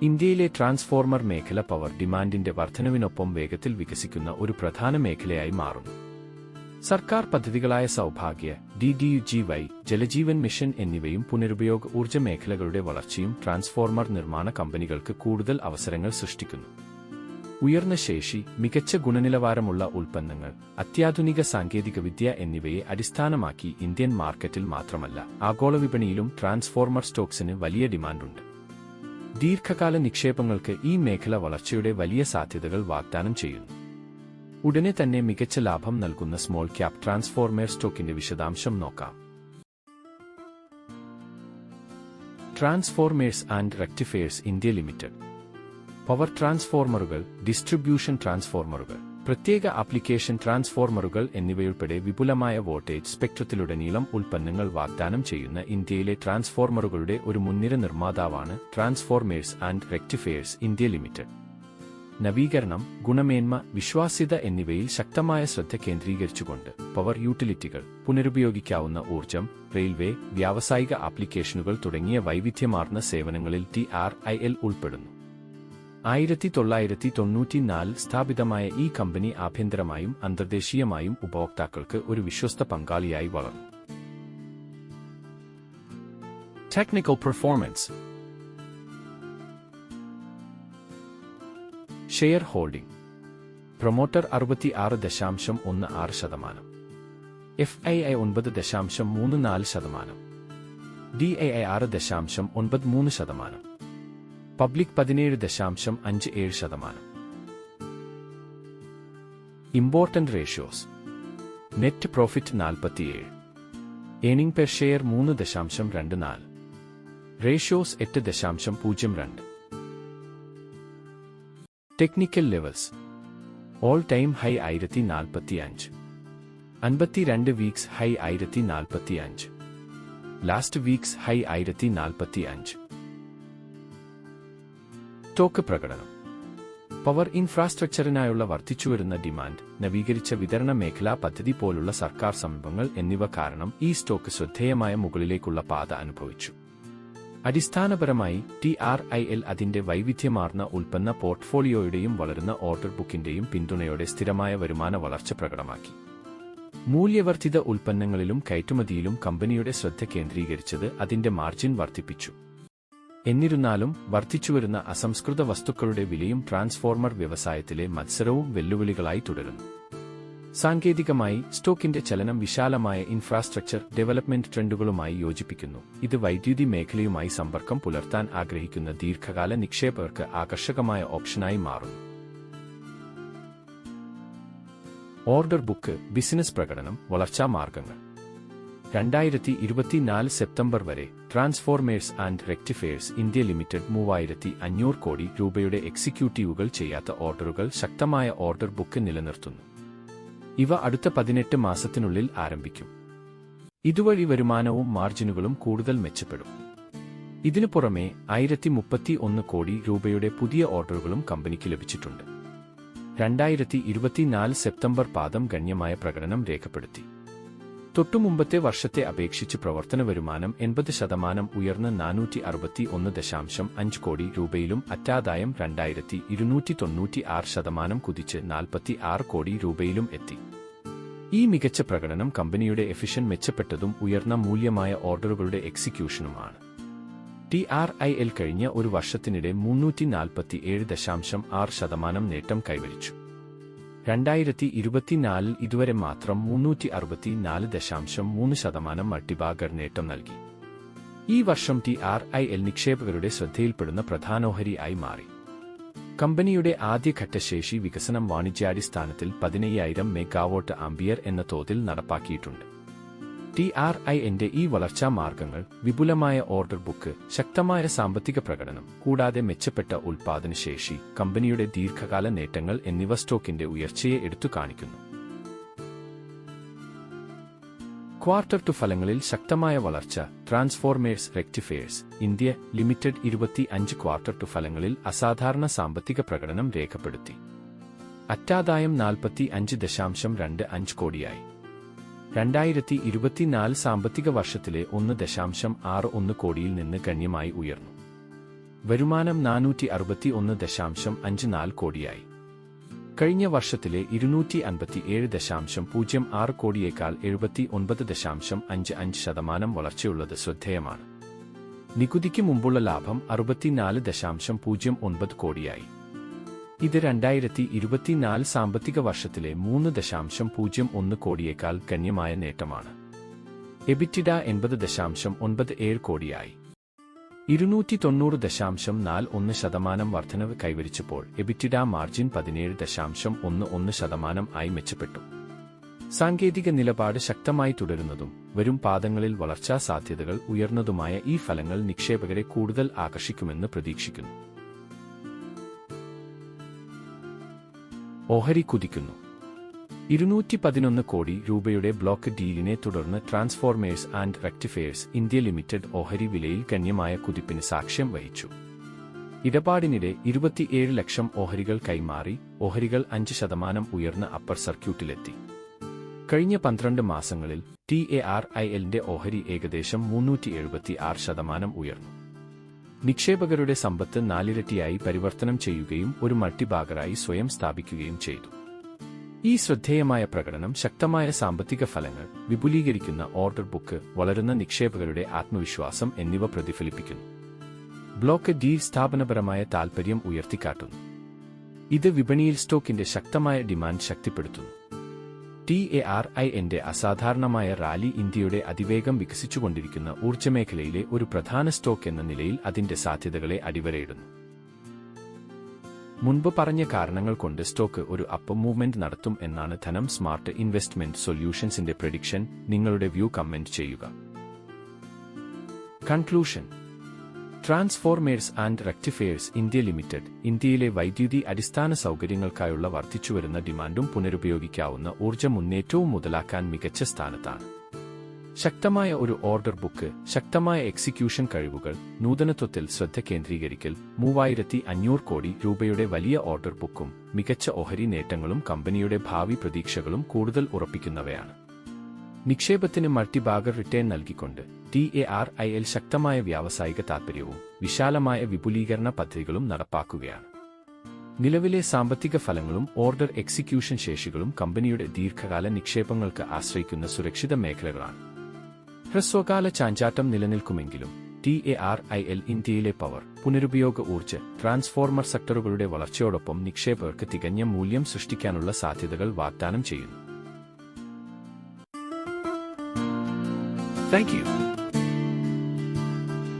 ഇന്ത്യയിലെ ട്രാൻസ്ഫോർമർ മേഖല പവർ ഡിമാൻഡിന്റെ വർധനവിനൊപ്പം വേഗത്തിൽ വികസിക്കുന്ന ഒരു പ്രധാന മേഖലയായി മാറുന്നു. സർക്കാർ പദ്ധതികളായ സൗഭാഗ്യ, DDUGY, ജലജീവൻ മിഷൻ എന്നിവയും പുനരുപയോഗ ഊർജ്ജ മേഖലകളുടെ വളർച്ചയും ട്രാൻസ്ഫോർമർ നിർമ്മാണ കമ്പനികൾക്ക് കൂടുതൽ അവസരങ്ങൾ സൃഷ്ടിക്കുന്നു. ഉയർന്ന ശേഷി, മികച്ച ഗുണനിലവാരമുള്ള ഉൽപ്പന്നങ്ങൾ, അത്യാധുനിക സാങ്കേതികവിദ്യ എന്നിവയെ അടിസ്ഥാനമാക്കി ഇന്ത്യൻ മാർക്കറ്റിൽ മാത്രമല്ല ആഗോള വിപണിയിലും ട്രാൻസ്ഫോർമർ സ്റ്റോക്സിന് വലിയ ഡിമാൻഡുണ്ട്. ദീർഘകാല നിക്ഷേപങ്ങൾക്ക് ഈ മേഖല വളർച്ചയുടെ വലിയ സാധ്യതകൾ വാഗ്ദാനം ചെയ്യുന്നു. ഉടനെ തന്നെ മികച്ച ലാഭം നൽകുന്ന സ്മോൾ ക്യാപ് ട്രാൻസ്ഫോർമർ സ്റ്റോക്കിന്റെ വിശദാംശം നോക്കാം. Transformers and rectifiers India limited. Power ട്രാൻസ്ഫോർമറുകൾ, ഡിസ്ട്രിബ്യൂഷൻ ട്രാൻസ്ഫോർമറുകൾ, പ്രത്യേക ആപ്ലിക്കേഷൻ ട്രാൻസ്ഫോർമറുകൾ എന്നിവയുൾപ്പെടെ വിപുലമായ വോൾട്ടേജ് സ്പെക്ട്രത്തിലുടനീളം ഉൽപ്പന്നങ്ങൾ വാഗ്ദാനം ചെയ്യുന്ന ഇന്ത്യയിലെ ട്രാൻസ്ഫോർമറുകളുടെ ഒരു മുൻനിര നിർമ്മാതാവാണ് Transformers and rectifiers India limited. നവീകരണം, ഗുണമേന്മ, വിശ്വാസ്യത എന്നിവയിൽ ശക്തമായ ശ്രദ്ധ കേന്ദ്രീകരിച്ചുകൊണ്ട് പവർ യൂട്ടിലിറ്റികൾ, പുനരുപയോഗിക്കാവുന്ന ഊർജ്ജം, റെയിൽവേ, വ്യാവസായിക ആപ്ലിക്കേഷനുകൾ തുടങ്ങിയ വൈവിധ്യമാർന്ന സേവനങ്ങളിൽ TRIL ഉൾപ്പെടുന്നു. 1994 സ്ഥാപിതമായ ഈ കമ്പനി ആഭ്യന്തരമായും അന്തർദേശീയമായും ഉപഭോക്താക്കൾക്ക് ഒരു വിശ്വസ്ത പങ്കാളിയായി വളർന്നു. Technical performance. Share holding. Promoter 66.16%, FII 9.34%, DII 6.93%, public 17.57%. Important ratios. Net profit 47, earning per share 3.24, ratios 8.02. Technical levels. All time high 1045, 52 weeks high 1045, last weeks high 1045. Stock പ്രകടനം. പവർ ഇൻഫ്രാസ്ട്രക്ചറിനായുള്ള വർദ്ധിച്ചുവരുന്ന ഡിമാൻഡ്, നവീകരിച്ച വിതരണ മേഖലാ പദ്ധതി പോലുള്ള സർക്കാർ സംരംഭങ്ങൾ എന്നിവ കാരണം ഈ സ്റ്റോക്ക് ശ്രദ്ധേയമായ മുകളിലേക്കുള്ള പാത അനുഭവിച്ചു. അടിസ്ഥാനപരമായി TRIL അതിന്റെ വൈവിധ്യമാർന്ന ഉൽപ്പന്ന പോർട്ട്ഫോളിയോയുടെയും വളരുന്ന ഓർഡർ ബുക്കിന്റെയും പിന്തുണയോടെ സ്ഥിരമായ വരുമാന വളർച്ച പ്രകടമാക്കി. മൂല്യവർദ്ധിത ഉൽപ്പന്നങ്ങളിലും കയറ്റുമതിയിലും കമ്പനിയുടെ ശ്രദ്ധ കേന്ദ്രീകരിച്ചത് അതിന്റെ മാർജിൻ വർദ്ധിപ്പിച്ചു. എന്നിരുന്നാലും വർദ്ധിച്ചുവരുന്ന അസംസ്കൃത വസ്തുക്കളുടെ വിലയും ട്രാൻസ്ഫോർമർ വ്യവസായത്തിലെ മത്സരവും വെല്ലുവിളികളായി തുടരുന്നു. സാങ്കേതികമായി സ്റ്റോക്കിന്റെ ചലനം വിശാലമായ ഇൻഫ്രാസ്ട്രക്ചർ ഡെവലപ്മെന്റ് ട്രെൻഡുകളുമായി യോജിപ്പിക്കുന്നു. ഇത് വൈദ്യുതി മേഖലയുമായി സമ്പർക്കം പുലർത്താൻ ആഗ്രഹിക്കുന്ന ദീർഘകാല നിക്ഷേപകർക്ക് ആകർഷകമായ ഓപ്ഷനായി മാറുന്നു. ഓർഡർ ബുക്ക്, ബിസിനസ് പ്രകടനം, വളർച്ചാ മാർഗങ്ങൾ. 2024 സെപ്റ്റംബർ വരെ Transformers and rectifiers India limited 3500 കോടി രൂപയുടെ എക്സിക്യൂട്ടീവുകൾ ചെയ്യാത്ത ഓർഡറുകൾ ശക്തമായ ഓർഡർ ബുക്ക് നിലനിർത്തുന്നു. ഇവ അടുത്ത 18 മാസത്തിനുള്ളിൽ ആരംഭിക്കും. ഇതുവഴി വരുമാനവും മാർജിനുകളും കൂടുതൽ മെച്ചപ്പെടും. ഇതിനു പുറമെ 1031 കോടി രൂപയുടെ പുതിയ ഓർഡറുകളും കമ്പനിക്ക് ലഭിച്ചിട്ടുണ്ട്. 2024 സെപ്റ്റംബർ പാദം ഗണ്യമായ പ്രകടനം രേഖപ്പെടുത്തി. തൊട്ടുമുമ്പത്തെ വർഷത്തെ അപേക്ഷിച്ച് പ്രവർത്തന വരുമാനം 80% ഉയർന്ന് 461.5 കോടി രൂപയിലും അറ്റാദായം 2296% കുതിച്ച് 46 കോടി രൂപയിലും എത്തി. ഈ മികച്ച പ്രകടനം കമ്പനിയുടെ എഫിഷ്യൻ മെച്ചപ്പെട്ടതും ഉയർന്ന മൂല്യമായ ഓർഡറുകളുടെ എക്സിക്യൂഷനുമാണ്. TRIL കഴിഞ്ഞ ഒരു വർഷത്തിനിടെ 347.6% നേട്ടം കൈവരിച്ചു. 2024 ഇതുവരെ മാത്രം 364.3% മൾട്ടിബാഗർ നേട്ടം നൽകി. ഈ വർഷം TRIL നിക്ഷേപകരുടെ ശ്രദ്ധയിൽപ്പെടുന്ന പ്രധാനോഹരി ആയി മാറി. കമ്പനിയുടെ ആദ്യഘട്ട ശേഷി വികസനം വാണിജ്യാടിസ്ഥാനത്തിൽ 15,000 മെഗാവാട്ട് ആംപിയർ എന്ന തോതിൽ നടപ്പാക്കിയിട്ടുണ്ട്. TRILന്റെ ഈ വളർച്ചാ മാർഗങ്ങൾ, വിപുലമായ ഓർഡർ ബുക്ക്, ശക്തമായ സാമ്പത്തിക പ്രകടനം, കൂടാതെ മെച്ചപ്പെട്ട ഉൽപ്പാദനശേഷി, കമ്പനിയുടെ ദീർഘകാല നേട്ടങ്ങൾ എന്നിവ സ്റ്റോക്കിന്റെ ഉയർച്ചയെ എടുത്തുകാണിക്കുന്നു. ക്വാർട്ടർ ടു ഫലങ്ങളിൽ ശക്തമായ വളർച്ച. Transformers rectifiers India limited 25 quarter two ഫലങ്ങളിൽ അസാധാരണ സാമ്പത്തിക പ്രകടനം രേഖപ്പെടുത്തി. അറ്റാദായം 45.25 കോടിയായി. 2024 സാമ്പത്തിക വർഷത്തിലെ 1.61 കോടിയിൽ നിന്ന് ഗണ്യമായി ഉയർന്നു. വരുമാനം 461.54 കോടിയായി. കഴിഞ്ഞ വർഷത്തിലെ 257.06 കോടിയേക്കാൾ 79.55% വളർച്ചയുള്ളത് ശ്രദ്ധേയമാണ്. നികുതിക്ക് മുമ്പുള്ള ലാഭം 64.09 കോടിയായി. ഇത് 2024 സാമ്പത്തിക വർഷത്തിലെ 3.01 കോടിയേക്കാൾ ഗണ്യമായ നേട്ടമാണ്. എബിറ്റിഡ 80.97 കോടിയായി. 290.41% വർധനവ് കൈവരിച്ചപ്പോൾ എബിറ്റിഡ മാർജിൻ 17.11% ആയി മെച്ചപ്പെട്ടു. സാങ്കേതിക നിലപാട് ശക്തമായി തുടരുന്നതും വരും പാദങ്ങളിൽ വളർച്ചാ സാധ്യതകൾ ഉയർന്നതുമായ ഈ ഫലങ്ങൾ നിക്ഷേപകരെ കൂടുതൽ ആകർഷിക്കുമെന്ന് പ്രതീക്ഷിക്കുന്നു. ഓഹരി കുതിക്കുന്നു. 211 കോടി രൂപയുടെ ബ്ലോക്ക് ഡീലിനെ തുടർന്ന് Transformers and rectifiers India limited ഓഹരി വിലയിൽ ഗണ്യമായ കുതിപ്പിന് സാക്ഷ്യം വഹിച്ചു. ഇടപാടിനിടെ 27 ലക്ഷം ഓഹരികൾ കൈമാറി ഓഹരികൾ 5% ഉയർന്ന് അപ്പർ സർക്യൂട്ടിലെത്തി. കഴിഞ്ഞ 12 മാസങ്ങളിൽ TARILന്റെ ഓഹരി ഏകദേശം 376% ഉയർന്നു. നിക്ഷേപകരുടെ സമ്പത്ത് 4 ഇരട്ടിയായി പരിവർത്തനം ചെയ്യുകയും ഒരു മൾട്ടിബാഗറായി സ്വയം സ്ഥാപിക്കുകയും ചെയ്തു. ഈ ശ്രദ്ധേയമായ പ്രകടനം ശക്തമായ സാമ്പത്തിക ഫലങ്ങൾ, വിപുലീകരിക്കുന്ന ഓർഡർ ബുക്ക്, വളരുന്ന നിക്ഷേപകരുടെ ആത്മവിശ്വാസം എന്നിവ പ്രതിഫലിപ്പിക്കുന്നു. ബ്ലോക്ക് ഡീൽ സ്ഥാപനപരമായ താൽപര്യം ഉയർത്തിക്കാട്ടുന്നു. ഇത് വിപണിയിൽ സ്റ്റോക്കിന്റെ ശക്തമായ ഡിമാൻഡ് ശക്തിപ്പെടുത്തുന്നു. TARILന്റെ അസാധാരണമായ റാലി ഇന്ത്യയുടെ അതിവേഗം വികസിച്ചുകൊണ്ടിരിക്കുന്ന ഊർജ്ജമേഖലയിലെ ഒരു പ്രധാന സ്റ്റോക്ക് എന്ന നിലയിൽ അതിന്റെ സാധ്യതകളെ അടിവരയിടുന്നു. മുൻപ് പറഞ്ഞ കാരണങ്ങൾ കൊണ്ട് സ്റ്റോക്ക് ഒരു അപ്പ് മൂവ്മെന്റ് നടത്തും എന്നാണ് ധനം സ്മാർട്ട് ഇൻവെസ്റ്റ്മെന്റ് സൊല്യൂഷൻസിന്റെ പ്രഡിക്ഷൻ. നിങ്ങളുടെ വ്യൂ കമന്റ് ചെയ്യുക. Conclusion. Transformers and rectifiers India limited ഇന്ത്യയിലെ വൈദ്യുതി അടിസ്ഥാന സൗകര്യങ്ങൾക്കായുള്ള വർദ്ധിച്ചുവരുന്ന ഡിമാൻഡും പുനരുപയോഗിക്കാവുന്ന ഊർജ്ജ മുന്നേറ്റവും മുതലാക്കാൻ മികച്ച സ്ഥാനത്താണ്. ശക്തമായ ഒരു ഓർഡർ ബുക്ക്, ശക്തമായ എക്സിക്യൂഷൻ കഴിവുകൾ, നൂതനത്വത്തിൽ ശ്രദ്ധ കേന്ദ്രീകരിക്കൽ, 3500 കോടി രൂപയുടെ വലിയ ഓർഡർ ബുക്കും മികച്ച ഓഹരി നേട്ടങ്ങളും കമ്പനിയുടെ ഭാവി പ്രതീക്ഷകളും കൂടുതൽ ഉറപ്പിക്കുന്നവയാണ്. നിക്ഷേപത്തിന് മൾട്ടിബാഗർ റിട്ടേൺ നൽകിക്കൊണ്ട് TARIL ശക്തമായ വ്യാവസായിക താൽപര്യവും വിശാലമായ വിപുലീകരണ പദ്ധതികളും നടപ്പാക്കുകയാണ്. നിലവിലെ സാമ്പത്തിക ഫലങ്ങളും ഓർഡർ എക്സിക്യൂഷൻ ശേഷികളും കമ്പനിയുടെ ദീർഘകാല നിക്ഷേപങ്ങൾക്ക് ആശ്രയിക്കുന്ന സുരക്ഷിത മേഖലകളാണ്. ഹ്രസ്വകാല ചാഞ്ചാട്ടം നിലനിൽക്കുമെങ്കിലും TARIL ഇന്ത്യയിലെ പവർ, പുനരുപയോഗ ഊർജ്ജ, ട്രാൻസ്ഫോർമർ സെക്ടറുകളുടെ വളർച്ചയോടൊപ്പം നിക്ഷേപകർക്ക് തികഞ്ഞ മൂല്യം സൃഷ്ടിക്കാനുള്ള സാധ്യതകൾ വാഗ്ദാനം ചെയ്യുന്നു. Thank you.